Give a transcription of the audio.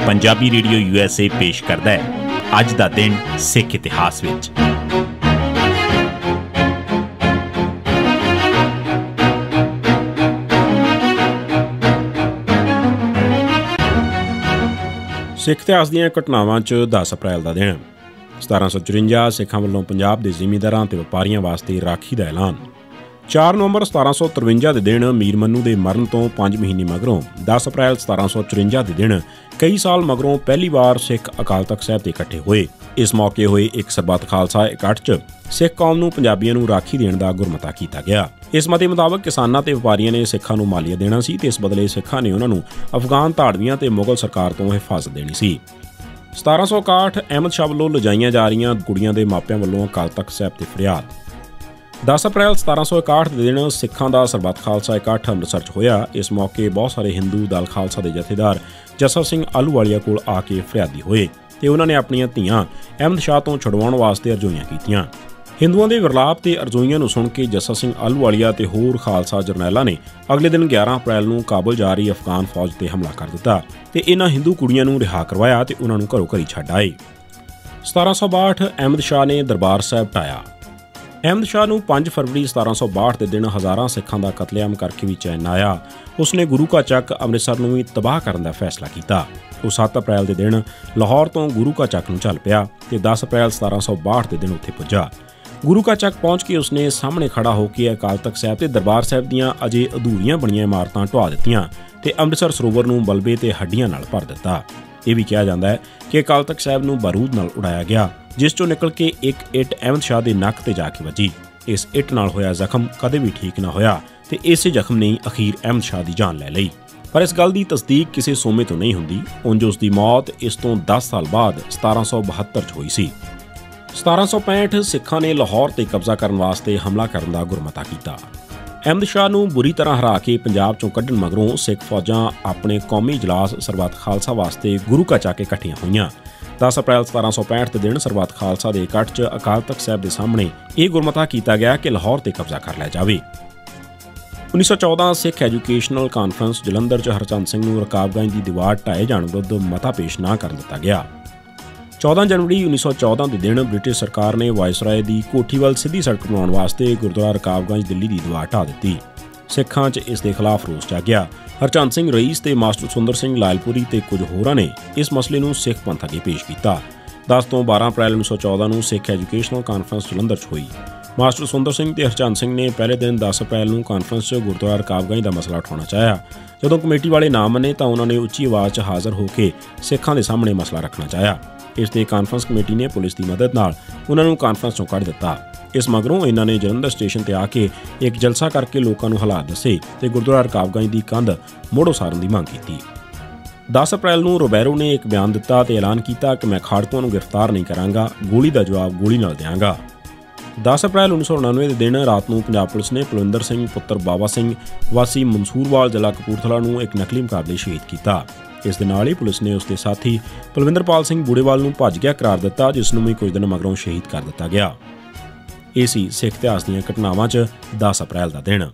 Punjabi radio USA पेश करता है अज दा दिन सिख इतिहास विच। सिख इतिहास दीआं घटनावां च 10 अप्रैल का दिन 1754 सिखां वल्लों पंजाब के ਜ਼ਿਮੀਂਦਾਰਾਂ ਤੇ ਵਪਾਰੀਆਂ वास्ते राखी का ऐलान। 4 नवंबर 1753 के दिन मीर मन्नू के मरण तो 5 महीने मगरों 10 अप्रैल 1754 के दिन कई साल मगरों पहली बार सिख अकाल तख्त साहिब ते इकट्ठे होए। इस मौके होए एक सरबत खालसा इकट्ठ च सिख कौम नूं पंजाबियों नूं राखी देण दा गुरमता कीता गया। इस मते मुताबक किसानां ते वपारियां ने सिखां नूं मालिया देना सी ते इस बदले सिखां ने उन्हां नूं अफगान धाड़वियां ते मुगल सरकार तो हिफाजत देनी सी। 1761 अहमद शाह वल्लों लिजाईਆਂ जा रਹੀਆਂ ਕੁੜੀਆਂ ਦੇ ਮਾਪਿਆਂ ਵੱਲੋਂ ਅਕਾਲ ਤਖ਼ਤ ਸਾਹਿਬ ਤੇ ਫਰਿਆਦ। 10 ਅਪ੍ਰੈਲ 1761 ਦੇ ਦਿਨ ਸਿੱਖਾਂ ਦਾ ਸਰਬੱਤ ਖਾਲਸਾ ਇਕੱਠ ਅੰਮ੍ਰਿਤਸਰ 'ਚ ਹੋਇਆ। ਇਸ ਮੌਕੇ ਬਹੁਤ ਸਾਰੇ ਹਿੰਦੂ ਦਲ ਖਾਲਸਾ ਦੇ ਜਥੇਦਾਰ ਜੱਸਾ ਸਿੰਘ ਆਹਲੂਵਾਲੀਆ ਕੋਲ ਆ ਕੇ ਫਰਿਆਦੀ ਹੋਏ ਤੇ ਉਹਨਾਂ ਨੇ ਆਪਣੀਆਂ ਧੀਆਂ ਅਹਿਮਦ ਸ਼ਾਹ ਤੋਂ ਛੁਡਵਾਉਣ ਵਾਸਤੇ ਅਰਜ਼ੋਈਆਂ ਕੀਤੀਆਂ। ਹਿੰਦੂਆਂ ਦੇ ਵਿਰਲਾਪ ਤੇ ਅਰਜ਼ੋਈਆਂ ਨੂੰ ਸੁਣ ਕੇ ਜੱਸਾ ਸਿੰਘ ਆਹਲੂਵਾਲੀਆ ਤੇ ਹੋਰ ਖਾਲਸਾ ਜਰਨੈਲਾਂ ਨੇ ਅਗਲੇ ਦਿਨ 11 ਅਪ੍ਰੈਲ ਨੂੰ ਕਾਬੁਲ ਜਾ ਰਹੀ ਅਫਗਾਨ ਫੌਜ ਤੇ ਹਮਲਾ ਕਰ ਦਿੱਤਾ ਤੇ ਇਹਨਾਂ ਹਿੰਦੂ ਕੁੜੀਆਂ ਨੂੰ ਰਿਹਾ ਕਰਵਾਇਆ ਤੇ ਉਹਨਾਂ ਨੂੰ ਘਰੋਂ ਘਰੀ ਛੱਡ ਆਏ। 1762 ਅਹਿਮਦ ਸ਼ਾਹ ਨੇ ਦਰਬਾਰ ਸਾਹਿਬ ਢਾਇਆ। ਅਹਿਮਦ ਸ਼ਾਹ ਨੂੰ 5 ਫਰਵਰੀ 1762 ਦੇ ਦਿਨ ਹਜ਼ਾਰਾਂ ਸਿੱਖਾਂ ਦਾ ਕਤਲੇਆਮ ਕਰਕੇ ਵੀ ਚੈਨ ਆਇਆ। ਉਸਨੇ ਗੁਰੂ ਕਾ ਚੱਕ ਅੰਮ੍ਰਿਤਸਰ ਨੂੰ ਵੀ ਤਬਾਹ ਕਰਨ ਦਾ ਫੈਸਲਾ ਕੀਤਾ। ਉਹ 7 ਅਪ੍ਰੈਲ ਦੇ ਦਿਨ ਲਾਹੌਰ ਤੋਂ ਗੁਰੂ ਕਾ ਚੱਕ ਨੂੰ ਚੱਲ ਪਿਆ ਤੇ 10 ਅਪ੍ਰੈਲ 1762 ਦੇ ਦਿਨ ਉੱਥੇ ਪੁੱਜਾ। ਗੁਰੂ ਕਾ ਚੱਕ ਪਹੁੰਚ ਕੇ ਉਸਨੇ ਸਾਹਮਣੇ ਖੜਾ ਹੋ ਕੇ ਅਕਾਲ ਤਖ਼ਤ ਸਾਹਿਬ ਤੇ ਦਰਬਾਰ ਸਾਹਿਬ ਦੀਆਂ ਅਜੇ ਅਧੂਰੀਆਂ ਬਣੀਆਂ ਇਮਾਰਤਾਂ ਢਵਾ ਦਿੱਤੀਆਂ ਤੇ ਅੰਮ੍ਰਿਤਸਰ ਸਰੋਵਰ ਨੂੰ ਬਲਬੇ ਤੇ ਹੱਡੀਆਂ ਨਾਲ ਭਰ ਦਿੱਤਾ। ਇਹ ਵੀ ਕਿਹਾ ਜਾਂਦਾ ਹੈ ਕਿ ਅਕਾਲ ਤਖ਼ਤ ਸਾਹਿਬ ਨੂੰ ਬਾਰੂਦ ਨਾਲ ਉਡਾਇਆ ਗਿਆ, ਜਿਸ ਚੋਂ ਨਿਕਲ ਕੇ ਇੱਕ ਇੱਟ ਅਹਿਮਦ ਸ਼ਾਹ ਦੇ ਨੱਕ ਤੇ ਜਾ ਕੇ ਵੱਜੀ। ਇਸ ਇੱਟ ਨਾਲ ਹੋਇਆ ਜ਼ਖਮ ਕਦੇ ਵੀ ਠੀਕ ਨਾ ਹੋਇਆ ਤੇ ਇਸੇ ਜ਼ਖਮ ਨੇ ਅਖੀਰ ਅਹਿਮਦ ਸ਼ਾਹ ਦੀ ਜਾਨ ਲੈ ਲਈ। ਪਰ ਇਸ ਗੱਲ ਦੀ ਤਸਦੀਕ ਕਿਸੇ ਸੋਮੇ ਤੋਂ ਨਹੀਂ ਹੁੰਦੀ। ਉਂਝ ਉਸ ਦੀ ਮੌਤ ਇਸ ਤੋਂ 10 ਸਾਲ ਬਾਅਦ 1772 'ਚ ਹੋਈ ਸੀ। 1765 ਸਿੱਖਾਂ ਨੇ ਲਾਹੌਰ ਤੇ ਕਬਜ਼ਾ ਕਰਨ ਵਾਸਤੇ ਹਮਲਾ ਕਰਨ ਦਾ ਗੁਰਮਤਾ ਕੀਤਾ। ਅਹਿਮਦ ਸ਼ਾਹ ਨੂੰ ਬੁਰੀ ਤਰ੍ਹਾਂ ਹਰਾ ਕੇ ਪੰਜਾਬ ਚੋਂ ਕੱਢਣ ਮਗਰੋਂ ਸਿੱਖ ਫੌਜਾਂ ਆਪਣੇ ਕੌਮੀ ਇਜਲਾਸ ਸਰਬੱਤ ਖਾਲਸਾ ਵਾਸਤੇ ਗੁਰੂ ਕਾ ਚੱਕ ਇਕੱਠੀਆਂ ਹੋਈਆਂ। 10 ਅਪ੍ਰੈਲ 1765 ਦੇ ਦਿਨ ਸਰਬੱਤ ਖਾਲਸਾ ਦੇ ਇਕੱਠ 'ਚ ਅਕਾਲ ਤਖ਼ਤ ਸਾਹਿਬ ਦੇ ਸਾਹਮਣੇ ਇਹ ਗੁਰਮਤਾ ਕੀਤਾ ਗਿਆ ਕਿ ਲਾਹੌਰ ਤੇ ਕਬਜ਼ਾ ਕਰ ਲਿਆ ਜਾਵੇ। 1914 ਸਿੱਖ ਐਜੂਕੇਸ਼ਨਲ ਕਾਨਫਰੰਸ ਜਲੰਧਰ 'ਚ ਹਰਚੰਦ ਸਿੰਘ ਨੂੰ ਰਕਾਬਗੰਜ ਦੀ ਦੀਵਾਰ ਢਾਏ ਜਾਣ ਵਿਰੁੱਧ ਮਤਾ ਪੇਸ਼ ਨਾ ਕਰਨ ਦਿੱਤਾ ਗਿਆ। 14 ਜਨਵਰੀ 1914 ਦੇ ਦਿਨ ਬ੍ਰਿਟਿਸ਼ ਸਰਕਾਰ ਨੇ ਵਾਇਸਰਾਏ ਦੀ ਕੋਠੀ ਵੱਲ ਸਿੱਧੀ ਸੜਕ ਬਣਾਉਣ ਵਾਸਤੇ ਗੁਰਦੁਆਰਾ ਰਕਾਬਗੰਜ ਦਿੱਲੀ ਦੀ ਦੀਵਾਰ ਢਾਹ ਦਿੱਤੀ। ਸਿੱਖਾਂ 'ਚ ਇਸ ਦੇ ਖਿਲਾਫ ਰੋਸ ਜਾਗਿਆ। ਹਰਚੰਦ ਸਿੰਘ ਰਈਸ ਤੇ ਮਾਸਟਰ ਸੁੰਦਰ ਸਿੰਘ ਲਾਲਪੁਰੀ ਤੇ ਕੁਝ ਹੋਰਾਂ ਨੇ ਇਸ ਮਸਲੇ ਨੂੰ ਸਿੱਖ ਪੰਥ ਅੱਗੇ ਪੇਸ਼ ਕੀਤਾ। 10 ਤੋਂ 12 ਅਪ੍ਰੈਲ 1914 ਨੂੰ ਸਿੱਖ ਐਜੂਕੇਸ਼ਨਲ ਕਾਨਫਰੰਸ ਜਲੰਧਰ 'ਚ ਹੋਈ। ਮਾਸਟਰ ਸੁੰਦਰ ਸਿੰਘ ਤੇ ਹਰਚੰਦ ਸਿੰਘ ਨੇ ਪਹਿਲੇ ਦਿਨ 10 ਅਪ੍ਰੈਲ ਨੂੰ ਕਾਨਫਰੰਸ 'ਚ ਗੁਰਦੁਆਰਾ ਰਕਾਬਗੰਜ ਦਾ ਮਸਲਾ ਉਠਾਉਣਾ ਚਾਹਿਆ। ਜਦੋਂ ਕਮੇਟੀ ਵਾਲੇ ਨਾ ਮੰਨੇ ਤਾਂ ਉਹਨਾਂ ਨੇ ਉੱਚੀ ਆਵਾਜ਼ 'ਚ ਹਾਜ਼ਰ ਹੋ ਕੇ ਸਿੱਖਾਂ ਦੇ ਸਾਹਮਣੇ ਮਸਲਾ ਰੱਖਣਾ ਚਾਹਿਆ। ਇਸ ਤੇ ਕਾਨਫਰੰਸ ਕਮੇਟੀ ਨੇ ਪੁਲਿਸ ਦੀ ਮਦਦ ਨਾਲ ਉਹਨਾਂ ਨੂੰ ਕਾਨਫਰੰਸ ਤੋਂ ਕੱਢ ਦਿੱਤਾ। ਇਸ ਮਗਰੋਂ ਇਹਨਾਂ ਨੇ ਜਲੰਧਰ ਸਟੇਸ਼ਨ ਤੇ ਆ ਕੇ ਇੱਕ ਜਲਸਾ ਕਰਕੇ ਲੋਕਾਂ ਨੂੰ ਹਾਲਾਤ ਦੱਸੇ ਤੇ ਗੁਰਦੁਆਰਾ ਰਕਾਬਗੰਜ ਦੀ ਕੰਧ ਮੁੜ ਉਸਾਰਨ ਦੀ ਮੰਗ ਕੀਤੀ। 10 ਅਪ੍ਰੈਲ ਨੂੰ ਰੋਬੈਰੋ ਨੇ ਇੱਕ ਬਿਆਨ ਦਿੱਤਾ ਤੇ ਐਲਾਨ ਕੀਤਾ ਕਿ ਮੈਂ ਖਾੜਕੂਆਂ ਨੂੰ ਗ੍ਰਿਫਤਾਰ ਨਹੀਂ ਕਰਾਂਗਾ, ਗੋਲੀ ਦਾ ਜਵਾਬ ਗੋਲੀ ਨਾਲ ਦਿਆਂਗਾ। 10 ਅਪ੍ਰੈਲ 1999 ਦੇ ਦਿਨ ਰਾਤ ਨੂੰ ਪੰਜਾਬ ਪੁਲਿਸ ਨੇ ਪਲਵਿੰਦਰ ਸਿੰਘ ਪੁੱਤਰ ਬਾਬਾ ਸਿੰਘ ਵਾਸੀ ਮਨਸੂਰਵਾਲ ਜ਼ਿਲ੍ਹਾ ਕਪੂਰਥਲਾ ਨੂੰ ਇੱਕ ਨਕਲੀ ਮੁਕਾਬਲੇ ਸ਼ਹੀਦ ਕੀਤਾ। ਇਸ ਦੇ ਨਾਲ ਹੀ ਪੁਲਿਸ ਨੇ ਉਸ ਦੇ ਸਾਥੀ ਪਲਵਿੰਦਰਪਾਲ ਸਿੰਘ ਬੂੜੇਵਾਲ ਨੂੰ ਭੱਜ ਗਿਆ ਕਰਾਰ ਦਿੱਤਾ, ਜਿਸ ਨੂੰ ਵੀ ਕੁਝ ਦਿਨ ਮਗਰੋਂ ਸ਼ਹੀਦ ਕਰ ਦਿੱਤਾ ਗਿਆ। ਇਹ ਸੀ ਸਿੱਖ ਇਤਿਹਾਸ ਦੀਆਂ ਘਟਨਾਵਾਂ 'ਚ 10 ਅਪ੍ਰੈਲ ਦਾ ਦਿਨ।